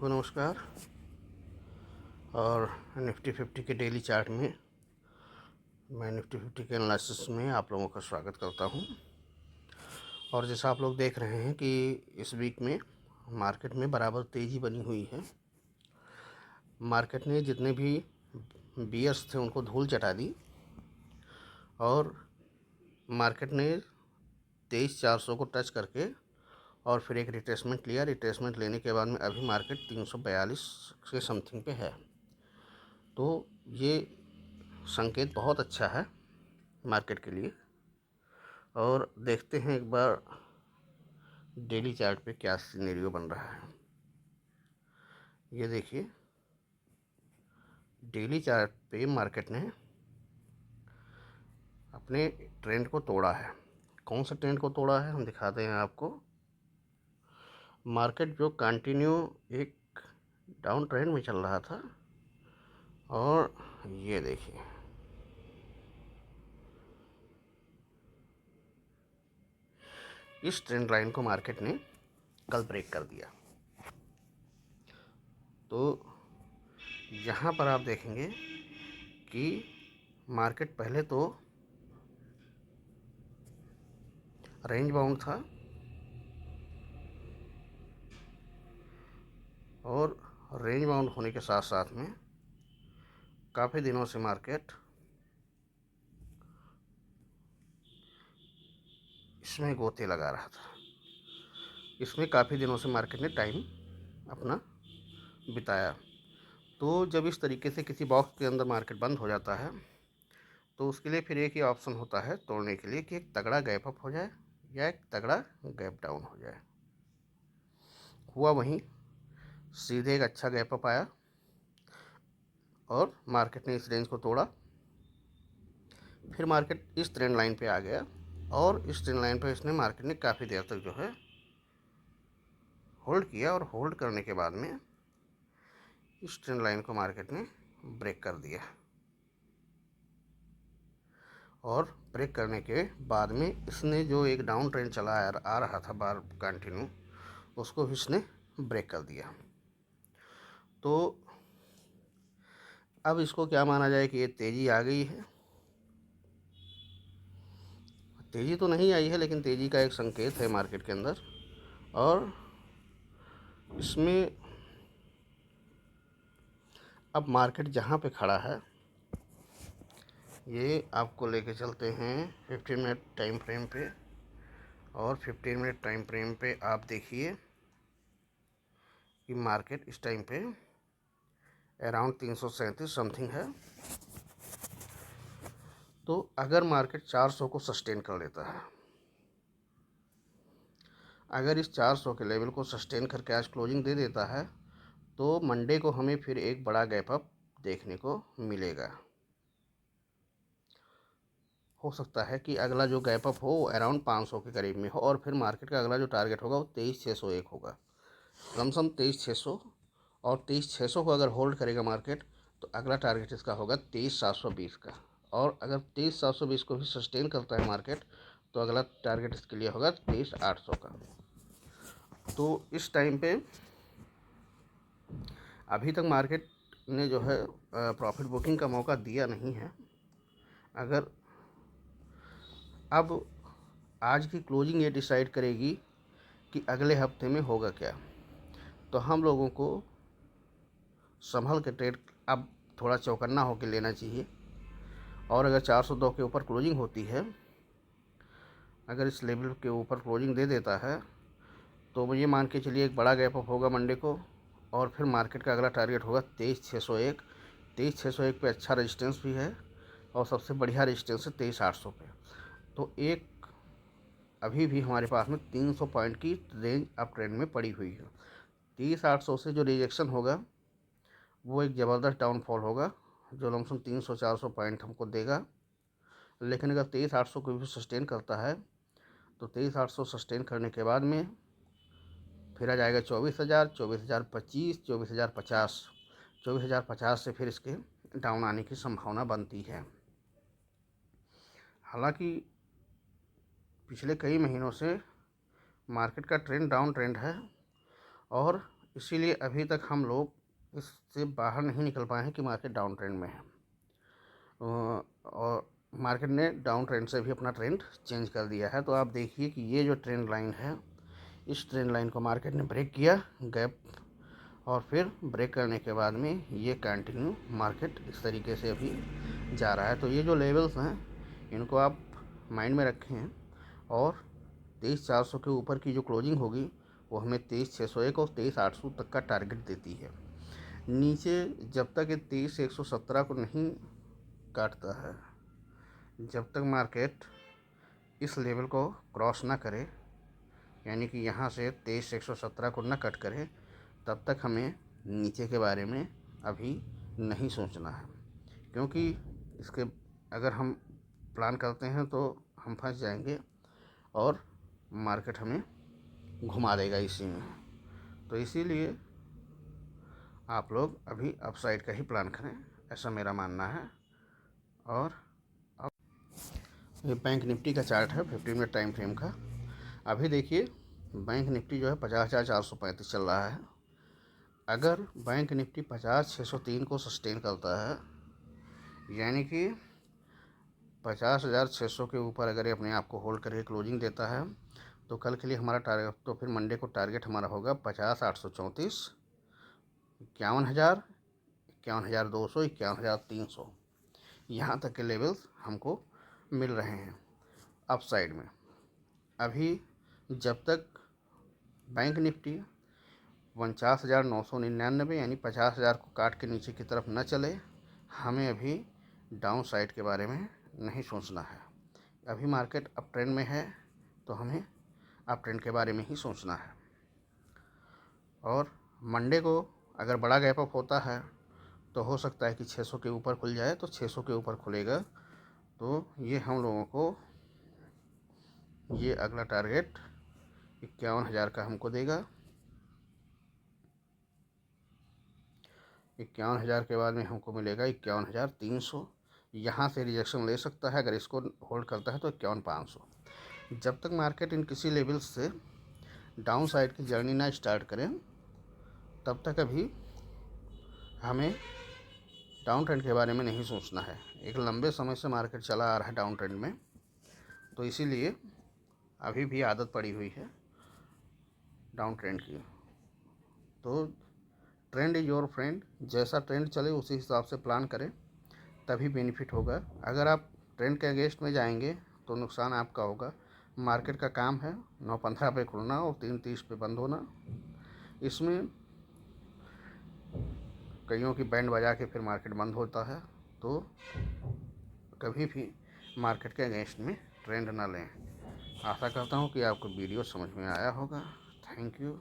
को नमस्कार। और निफ्टी 50 के डेली चार्ट में मैं निफ्टी 50 के एनालिसिस में आप लोगों का स्वागत करता हूं। और जैसा आप लोग देख रहे हैं कि इस वीक में मार्केट में बराबर तेज़ी बनी हुई है। मार्केट ने जितने भी बियर्स थे उनको धूल चटा दी और मार्केट ने 23,400 को टच करके और फिर एक रिट्रेसमेंट लिया। रिट्रेसमेंट लेने के बाद में अभी मार्केट 342 के समथिंग पे है। तो ये संकेत बहुत अच्छा है मार्केट के लिए। और देखते हैं एक बार डेली चार्ट पे क्या सिनेरियो बन रहा है। ये देखिए, डेली चार्ट पे मार्केट ने अपने ट्रेंड को तोड़ा है। कौन सा ट्रेंड को तोड़ा है हम दिखाते हैं आपको। मार्केट जो कंटिन्यू एक डाउन ट्रेंड में चल रहा था और ये देखिए, इस ट्रेंड लाइन को मार्केट ने कल ब्रेक कर दिया। तो यहाँ पर आप देखेंगे कि मार्केट पहले तो रेंज बाउंड था और रेंज बाउंड होने के साथ साथ में काफ़ी दिनों से मार्केट इसमें गोते लगा रहा था। इसमें काफ़ी दिनों से मार्केट ने टाइम अपना बिताया। तो जब इस तरीके से किसी बॉक्स के अंदर मार्केट बंद हो जाता है तो उसके लिए फिर एक ही ऑप्शन होता है तोड़ने के लिए कि एक तगड़ा गैप अप हो जाए या एक तगड़ा गैप डाउन हो जाए। हुआ वहीं, सीधे एक अच्छा गैप अप आया और मार्केट ने इस रेंज को तोड़ा। फिर मार्केट इस ट्रेंड लाइन पे आ गया और इस ट्रेंड लाइन पे इसने मार्केट ने काफ़ी देर तक जो है होल्ड किया और होल्ड करने के बाद में इस ट्रेंड लाइन को मार्केट ने ब्रेक कर दिया। और ब्रेक करने के बाद में इसने जो एक डाउन ट्रेंड चला आ रहा था बार कंटिन्यू, उसको भी इसने ब्रेक कर दिया। तो अब इसको क्या माना जाए कि ये तेज़ी आ गई है। तेज़ी तो नहीं आई है लेकिन तेज़ी का एक संकेत है मार्केट के अंदर। और इसमें अब मार्केट जहाँ पे खड़ा है ये आपको लेके चलते हैं 15 मिनट टाइम फ्रेम पे। और 15 मिनट टाइम फ्रेम पे आप देखिए कि मार्केट इस टाइम पे अराउंड 337 समथिंग है। तो अगर मार्केट 400 को सस्टेन कर लेता है, अगर इस 400 के लेवल को सस्टेन करके आज क्लोजिंग दे देता है तो मंडे को हमें फिर एक बड़ा गैप अप देखने को मिलेगा। हो सकता है कि अगला जो गैप अप हो अराउंड 500 के करीब में हो और फिर मार्केट का अगला जो टारगेट होगा वो 23,601 होगा। लमसम 23,600। और 23,600 को अगर होल्ड करेगा मार्केट तो अगला टारगेट इसका होगा 23,720 का। और अगर 23,720 को भी सस्टेन करता है मार्केट तो अगला टारगेट इसके लिए होगा 23,800 का। तो इस टाइम पे अभी तक मार्केट ने जो है प्रॉफिट बुकिंग का मौका दिया नहीं है। अगर अब आज की क्लोजिंग ये डिसाइड करेगी कि अगले हफ्ते में होगा क्या, तो हम लोगों को संभल के ट्रेड अब थोड़ा चौकन्ना होकर लेना चाहिए। और अगर 402 के ऊपर क्लोजिंग होती है, अगर इस लेवल के ऊपर क्लोजिंग दे देता है तो ये मान के चलिए एक बड़ा गैप अप होगा मंडे को और फिर मार्केट का अगला टारगेट होगा 23,601। 23,601 पे अच्छा रेजिस्टेंस भी है और सबसे बढ़िया रेजिस्टेंस है 23,800 पे। तो एक अभी भी हमारे पास में 300 पॉइंट की रेंज अप ट्रेंड में पड़ी हुई है। 23,800 से जो रिजेक्शन होगा वो एक ज़बरदस्त डाउनफॉल होगा जो लमसम 300-400 पॉइंट हमको देगा। लेकिन अगर 23,800 को भी सस्टेन करता है तो 23,800 सस्टेन करने के बाद में फिर आ जाएगा 24,000, 24,025, 24,050। 24,050 से फिर इसके डाउन आने की संभावना बनती है। हालांकि पिछले कई महीनों से मार्केट का ट्रेंड डाउन ट्रेंड है और इसीलिए अभी तक हम लोग इससे बाहर नहीं निकल पाए हैं कि मार्केट डाउन ट्रेंड में है। और मार्केट ने डाउन ट्रेंड से भी अपना ट्रेंड चेंज कर दिया है। तो आप देखिए कि ये जो ट्रेंड लाइन है, इस ट्रेंड लाइन को मार्केट ने ब्रेक किया, गैप, और फिर ब्रेक करने के बाद में ये कंटिन्यू मार्केट इस तरीके से अभी जा रहा है। तो ये जो लेवल्स हैं इनको आप माइंड में रखें, और 23,400 के ऊपर की जो क्लोजिंग होगी वो हमें 23,601 और 23,800 तक का टारगेट देती है। नीचे जब तक ये 23,117 को नहीं काटता है, जब तक मार्केट इस लेवल को क्रॉस ना करे, यानी कि यहाँ से 23,117 को ना कट करे, तब तक हमें नीचे के बारे में अभी नहीं सोचना है। क्योंकि इसके अगर हम प्लान करते हैं तो हम फंस जाएंगे और मार्केट हमें घुमा देगा इसी में। तो इसीलिए आप लोग अभी अपसाइड का ही प्लान करें, ऐसा मेरा मानना है। और अब ये बैंक निफ्टी का चार्ट है 15 मिनट टाइम फ्रेम का। अभी देखिए बैंक निफ्टी जो है 50,435 चल रहा है। अगर बैंक निफ्टी 50,603 को सस्टेन करता है, यानी कि 50,600 के ऊपर अगर ये अपने आप को होल्ड करके क्लोजिंग देता है, तो कल के लिए हमारा टारगेट, तो फिर मंडे को टारगेट हमारा होगा 50,834, 51,000, 51,200, 51,300। यहाँ तक के लेवल्स हमको मिल रहे हैं अपसाइड में। अभी जब तक बैंक निफ्टी 49,999 यानी 50,000 को काट के नीचे की तरफ न चले, हमें अभी डाउन साइड के बारे में नहीं सोचना है। अभी मार्केट अप ट्रेंड में है, तो हमें अप ट्रेंड के बारे में ही सोचना है। और मंडे को अगर बड़ा गैप अप होता है तो हो सकता है कि 600 के ऊपर खुल जाए। तो 600 के ऊपर खुलेगा तो ये हम लोगों को ये अगला टारगेट 51,000 का हमको देगा। 51,000 के बाद में हमको मिलेगा 51,300। यहाँ से रिजेक्शन ले सकता है, अगर इसको होल्ड करता है तो 51,500। जब तक मार्केट इन किसी लेवल से डाउन साइड की जर्नी ना स्टार्ट करें, तब तक अभी हमें डाउन ट्रेंड के बारे में नहीं सोचना है। एक लंबे समय से मार्केट चला आ रहा है डाउन ट्रेंड में, तो इसीलिए अभी भी आदत पड़ी हुई है डाउन ट्रेंड की। तो ट्रेंड इज़ योर फ्रेंड, जैसा ट्रेंड चले उसी हिसाब से प्लान करें, तभी बेनिफिट होगा। अगर आप ट्रेंड के अगेंस्ट में जाएंगे तो नुकसान आपका होगा। मार्केट का काम है 9:15 पे खुलना और 3:30 पे बंद होना। इसमें कईयों की बैंड बजा के फिर मार्केट बंद होता है। तो कभी भी मार्केट के अगेंस्ट में ट्रेंड ना लें। आशा करता हूँ कि आपको वीडियो समझ में आया होगा। Thank you.